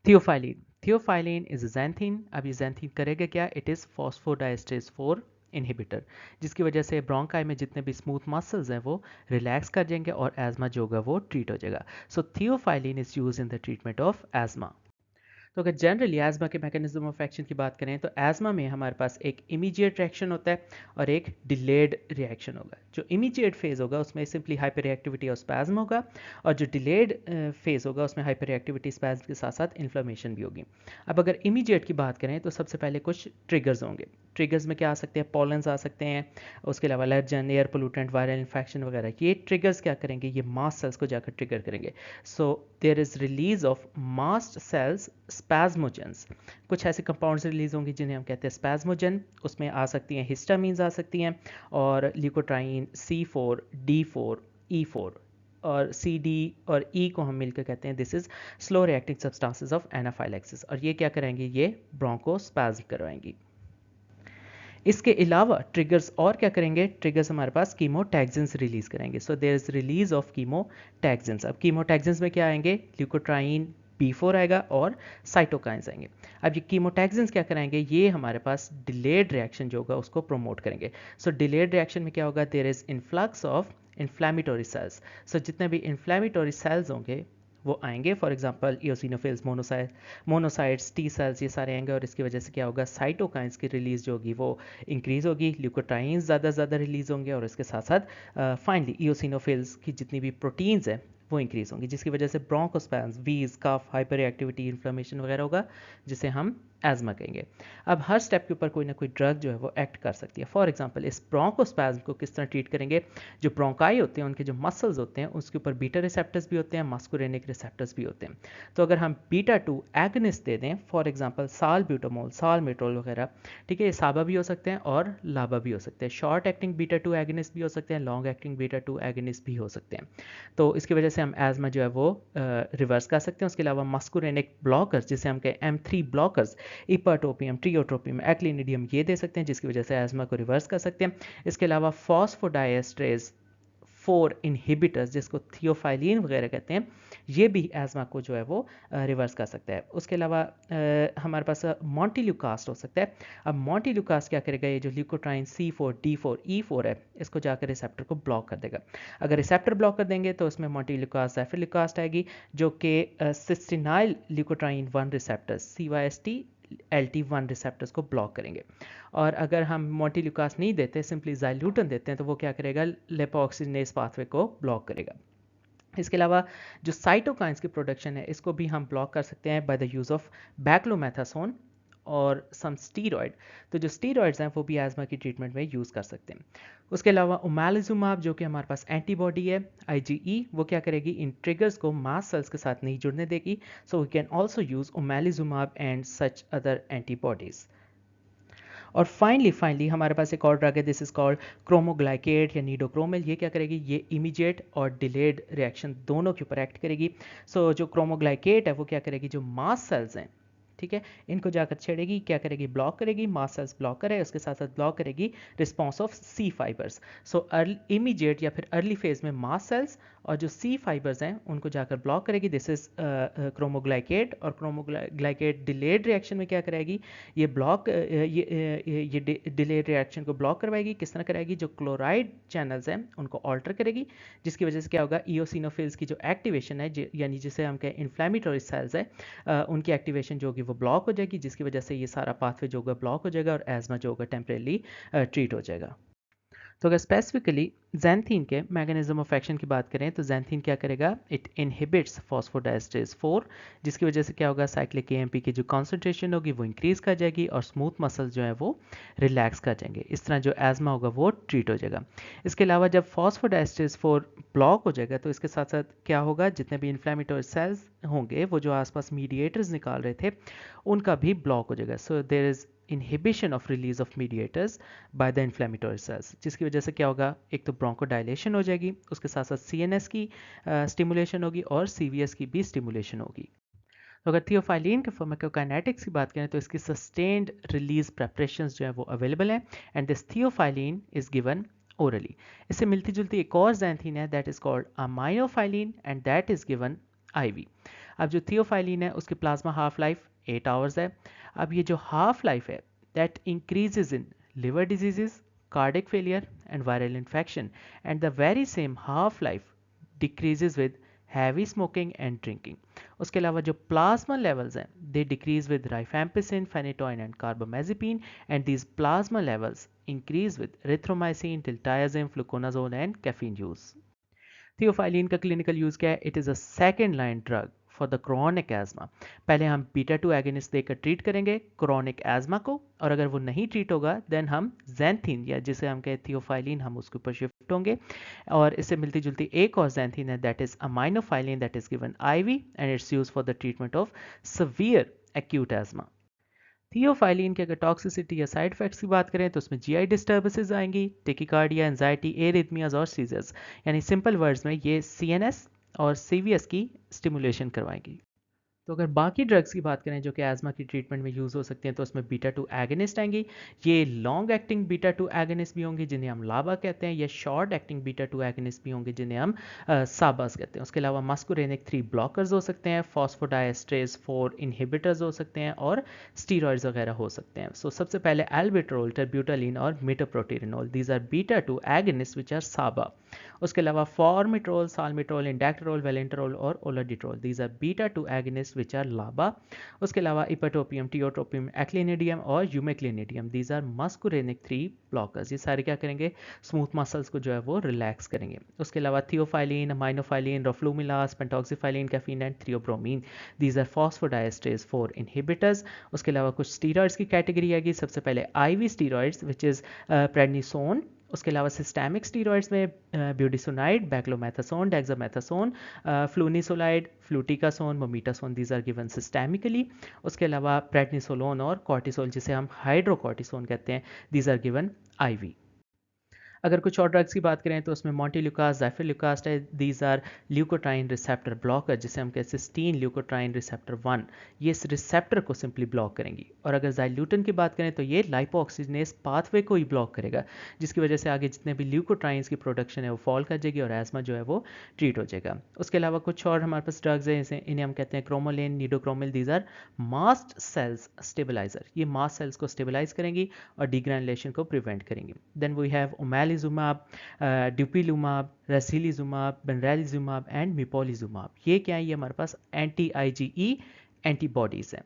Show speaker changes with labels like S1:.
S1: Theophylline, theophylline is xanthine. अब ये xanthine करेगा क्या, इट इज़ फॉस्फोडाइस्टेरेज 4 इनहिबिटर, जिसकी वजह से ब्रोंकाई में जितने भी स्मूथ मसल्स हैं वो रिलैक्स कर जाएंगे और एज़मा जो होगा वो ट्रीट हो जाएगा। So theophylline is use in the treatment of asthma. तो अगर जनरली एज़मा के मैकेनिज्म ऑफ एक्शन की बात करें तो एज़मा में हमारे पास एक इमीडिएट रिएक्शन होता है और एक डिलेड रिएक्शन होगा। जो इमीडिएट फेज होगा उसमें सिंपली हाइपर रिएक्टिविटी और स्पैज्म होगा, और जो डिलेड फेज होगा उसमें हाइपर रिएक्टिविटी स्पैज्म के साथ साथ इन्फ्लेमेशन भी होगी। अब अगर इमीडिएट की बात करें तो सबसे पहले कुछ ट्रिगर्स होंगे। ट्रिगर्स में क्या आ सकते हैं, पॉलन्स आ सकते हैं, उसके अलावा allergen, air pollutant, viral infection वगैरह। ये ट्रिगर्स क्या करेंगे, ये मास्ट सेल्स को जाकर ट्रिगर करेंगे। So there is release of mast cells spasmogens. कुछ ऐसे कंपाउंड्स रिलीज होंगे जिन्हें हम कहते हैं स्पैज्मोजन। उसमें आ सकती हैं हिस्टामीन्स आ सकती हैं, और ल्यूकोट्राइन, C4, D4, E4 और CD और E को हम मिलकर कहते हैं this is slow reacting substances of anaphylaxis, और ये क्या कराएंगे, ये ब्रोंकोस्पैज्म करवाएंगी। इसके अलावा ट्रिगर्स और क्या करेंगे, ट्रिगर्स हमारे पास कीमोटैक्सिन्स रिलीज करेंगे। So there is release of chemotaxins. अब कीमोटैक्सिन्स में क्या आएंगे, ल्यूकोट्राइन, B4 आएगा और साइटोकाइंस आएंगे। अब ये कीमोटैक्सिन्स क्या कराएंगे, ये हमारे पास डिलेड रिएक्शन जो होगा उसको प्रोमोट करेंगे। सो डिलेड रिएक्शन में क्या होगा, there is influx of inflammatory cells. So जितने भी इन्फ्लेमेटरी सेल्स होंगे वो आएंगे, for example eosinophils, monocytes, T cells, ये सारे आएंगे, और इसकी वजह से क्या होगा, साइटोकाइंस की रिलीज जो होगी वो इंक्रीज होगी, ल्यूकोट्राइंस ज़्यादा ज़्यादा रिलीज होंगे, और इसके साथ साथ फाइनली इयोसिनोफिल्स की जितनी भी प्रोटीन्स हैं वो इंक्रीज होंगी, जिसकी वजह से ब्रोंकोस्पैज्म, वीज, कफ, हाइपर एक्टिविटी, इन्फ्लेमेशन वगैरह होगा, जिसे हम एज़मा कहेंगे। अब हर स्टेप के ऊपर कोई ना कोई ड्रग जो है वो एक्ट कर सकती है। फॉर एग्जांपल इस ब्रोंकोस्पैज्म को किस तरह ट्रीट करेंगे, जो ब्रोंकाई होते हैं उनके जो मसल्स होते हैं उसके ऊपर बीटा रिसेप्टर्स भी होते हैं, मस्कुरेनिक रिसेप्टर्स भी होते हैं। तो अगर हम बीटा 2 एगनिस्ट दे दें, फॉर एग्जांपल सालब्यूटामोल, सालमेट्रोल वगैरह, ठीक है, ये साबा भी हो सकते हैं और लाबा भी हो सकते हैं। शॉर्ट एक्टिंग बीटा 2 एगनिस्ट भी हो सकते हैं, लॉन्ग एक्टिंग बीटा 2 एगनिस्ट भी हो सकते हैं। तो इसकी वजह से हम एज़मा जो है वो रिवर्स कर सकते हैं। उसके अलावा मस्कुरेनिक ब्लॉकर्स, जिसे हम कहें M3 ब्लॉकर्स, इपाटोपियम, ट्रियोट्रोपियम, एक्लिनिडियम, ये दे सकते हैं, जिसकी वजह से एज़मा को रिवर्स कर सकते हैं। इसके अलावा फॉस्फोडाइएस्ट्रेज 4 इनहिबिटर्स, जिसको थियोफाइलिन वगैरह कहते हैं, ये भी एज़मा को जो है वो रिवर्स कर सकता है। उसके अलावा हमारे पास मॉन्टिल्यूकास्ट हो सकता है। अब मॉन्टिल्यूकास्ट क्या करेगा, ये जो ल्यूकोट्राइन C4, D4, E4 है, इसको जाकर रिसेप्टर को ब्लॉक कर देगा। अगर रिसेप्टर ब्लॉक कर देंगे तो उसमें मॉन्टिल्यूकास्ट, ज़ैफिल्यूकास्ट आएगी, जो कि cysteinyl leukotriene 1 receptor CYST LT1 receptors को ब्लॉक करेंगे। और अगर हम मोटिल्यूकास नहीं देते, सिंपली ज़ाइल्यूटन देते हैं, तो वो क्या करेगा, लेपोक्सिनेज पाथवे को ब्लॉक करेगा। इसके अलावा जो साइटोकाइंस की प्रोडक्शन है इसको भी हम ब्लॉक कर सकते हैं बाय द यूज़ ऑफ बैक्लोमेथासोन और सम स्टीरॉयड। तो जो स्टीरॉयड्स हैं वो भी एज़मा की ट्रीटमेंट में यूज़ कर सकते हैं। उसके अलावा ओमेलिजुमाब, जो कि हमारे पास एंटीबॉडी है IgE, वो क्या करेगी, इन ट्रिगर्स को मास्ट सेल्स के साथ नहीं जुड़ने देगी। So we can also use omalizumab and such other antibodies. और फाइनली हमारे पास एक और ड्रग है, दिस इज कॉल्ड क्रोमोग्लाइकेट या नीडोक्रोमिल। ये क्या करेगी, ये इमीडिएट और डिलेड रिएक्शन दोनों के ऊपर एक्ट करेगी। सो जो क्रोमोग्लाइकेट है वो क्या करेगी, जो मास्ट सेल्स हैं, ठीक है, इनको जाकर छेड़ेगी, क्या करेगी, ब्लॉक करेगी, मास्ट सेल्स ब्लॉक करे, उसके साथ साथ ब्लॉक करेगी response of C fibres. So immediate या फिर अर्ली फेज में मास्ट सेल्स और जो C फाइबर्स हैं उनको जाकर ब्लॉक करेगी, दिस इज क्रोमोग्लाइकेट। और क्रोमोग्लाइकेट डिलेड रिएक्शन में क्या करेगी, ये ब्लॉक ये डिलेड रिएक्शन को ब्लॉक करवाएगी। किस तरह कराएगी, जो क्लोराइड चैनल्स हैं उनको ऑल्टर करेगी, जिसकी वजह से क्या होगा, इयोसिनोफिल्स की जो एक्टिवेशन है, यानी जिसे हम कहें इन्फ्लेमेटरी सेल्स है, उनकी एक्टिवेशन जो होगी वो ब्लॉक हो जाएगी, जिसकी वजह से ये सारा पाथवे जो होगा ब्लॉक हो जाएगा और एज़मा जो होगा टेम्परेली ट्रीट हो जाएगा। तो अगर स्पेसिफिकली ज़ैंथीन के मैकेनिज्म ऑफ एक्शन की बात करें तो ज़ैंथीन क्या करेगा, इट इनहिबिट्स फॉस्फोडाइएस्टेरेज 4, जिसकी वजह से क्या होगा, साइक्लिक AMP की जो कॉन्सेंट्रेशन होगी वो इंक्रीज़ कर जाएगी और स्मूथ मसल्स जो है वो रिलैक्स कर जाएंगे। इस तरह जो एज़मा होगा वो ट्रीट हो जाएगा। इसके अलावा जब फॉस्फोडाइएस्टेरेज 4 ब्लॉक हो जाएगा तो इसके साथ साथ क्या होगा, जितने भी इन्फ्लेमेटरी सेल्स होंगे वो जो आसपास मीडिएटर्स निकाल रहे थे उनका भी ब्लॉक हो जाएगा। So there is inhibition of release of mediators by the inflammatory cells, जिसकी वजह से क्या होगा, एक तो ब्रोंकोडाइलेशन हो जाएगी, उसके साथ साथ CNS की स्टिमुलेशन होगी और CVS की भी स्टिमुलेशन होगी। तो अगर थियोफाइलिन के फार्माकोकाइनेटिक्स की बात करें तो इसकी सस्टेन्ड रिलीज प्रेपरेशंस जो है वो अवेलेबल हैं, and this theophylline is given orally. इससे मिलती जुलती एक और ज़ैंथीन है, that is called aminophylline and that is given IV। अब जो थियोफाइलिन है उसकी प्लाज्मा हाफ लाइफ 8 आवर्स है। अब ये जो हाफ लाइफ है that increases in liver diseases, cardiac failure and viral infection, and the very same half life decreases with heavy smoking and drinking. उसके अलावा जो प्लाज्मा लेवल्स हैं they decrease with rifampicin, phenytoin and carbamazepine, and these plasma levels increase with erythromycin, diltiazem, fluconazole and caffeine use. Theophylline का clinical use क्या है? It is a second line drug for the chronic asthma. पहले हम beta 2 agonist देकर treat करेंगे chronic asthma को, और अगर वो नहीं ट्रीट होगा देन हम जैंथिन या जिसे हम कहते थियोफाइलिन हम उसके ऊपर शिफ्ट होंगे। और इससे मिलती जुलती एक और जैंथिन है that is aminophylline that is given IV and its use for the treatment of severe acute asthma. Theophylline की अगर टॉक्सिसिटी या साइड इफेक्ट्स की बात करें तो उसमें जीआई डिस्टर्बेंसेस आएंगी, टेकिकार्डिया, एंजाइटी, एरिथमियाज और सीजर्स। यानी सिंपल वर्ड्स में ये सीएनएस और सीवीएस की स्टिमुलेशन करवाएंगी। तो अगर बाकी ड्रग्स की बात करें जो कि एज़मा की ट्रीटमेंट में यूज़ हो सकते हैं तो उसमें बीटा 2 एगनिस्ट आएंगी। ये लॉन्ग एक्टिंग बीटा 2 एगनिस्ट भी होंगे जिन्हें हम लाबा कहते हैं, या शॉर्ट एक्टिंग बीटा 2 एगनिस्ट भी होंगे जिन्हें हम साबास कहते हैं। उसके अलावा मस्कुरेनिक 3 ब्लॉकर्स हो सकते हैं, फॉस्फोडाइएस्ट्रेज 4 इनहिबिटर्स हो सकते हैं, और स्टीरॉइड्स वगैरह हो सकते हैं। सो सबसे पहले एल्बिट्रोल, टर्ब्यूटालिन और metaproterenol, these are beta 2 agonist which are SABA. उसके अलावा फॉर्मिट्रोल, साल्मिट्रोल, इंडैक्टरोल, वेलेंट्रोल और olodaterol, these are beta 2 agonist which are LABA. उसके अलावा इपेटोपियम, टियोट्रोपियम, एक्लिनिडियम और umeclidinium, these are muscarinic 3 blockers. ये सारे क्या करेंगे? स्मूथ मसल्स को जो है वो रिलैक्स करेंगे। उसके अलावा theophylline, aminophylline, roflumilast, pentoxifylline, caffeine and theobromine, these are phosphodiesterase 4 inhibitors. उसके अलावा कुछ स्टीरॉइड्स की कैटेगरी आएगी। सबसे पहले IV steroids which is prednisone. उसके अलावा सिस्टेमिक स्टीरॉइड्स में budesonide, beclomethasone, dexamethasone, flunisolide, fluticasone, mometasone, these are given systemically. उसके अलावा प्रेडनिसोलोन और कॉर्टिसोल जिसे हम हाइड्रोकॉर्टिसोन कहते हैं, दीज आर गिवन आईवी। अगर कुछ और ड्रग्स की बात करें तो उसमें मॉन्टेल्यूकास, ज़ाइफिल्यूकास्ट है, these are leukotriene receptor blocker जिसे हम कहते हैं सिस्टीन ल्यूकोट्राइन रिसेप्टर 1। ये इस रिसेप्टर को सिंपली ब्लॉक करेंगी। और अगर ज़ाइल्यूटन की बात करें तो ये लाइपोऑक्सीजनेस पाथवे को ही ब्लॉक करेगा, जिसकी वजह से आगे जितने भी ल्यूकोट्राइंस की प्रोडक्शन है वो फॉल कर जाएगी और एजमा जो है वो ट्रीट हो जाएगा। उसके अलावा कुछ और हमारे पास ड्रग्स हैं, जैसे इन्हें हम कहते हैं cromolyn, nedocromil, these are mast cells stabiliser. ये मास्ट सेल्स को स्टेबलाइज करेंगी और डिग्रैनुलेशन को प्रिवेंट करेंगी। Then we have omalizumab, dupilumab, reslizumab, benralizumab and mepolizumab. ये क्या है? ये हमारे पास एंटी आईजीई एंटीबॉडीज़ हैं।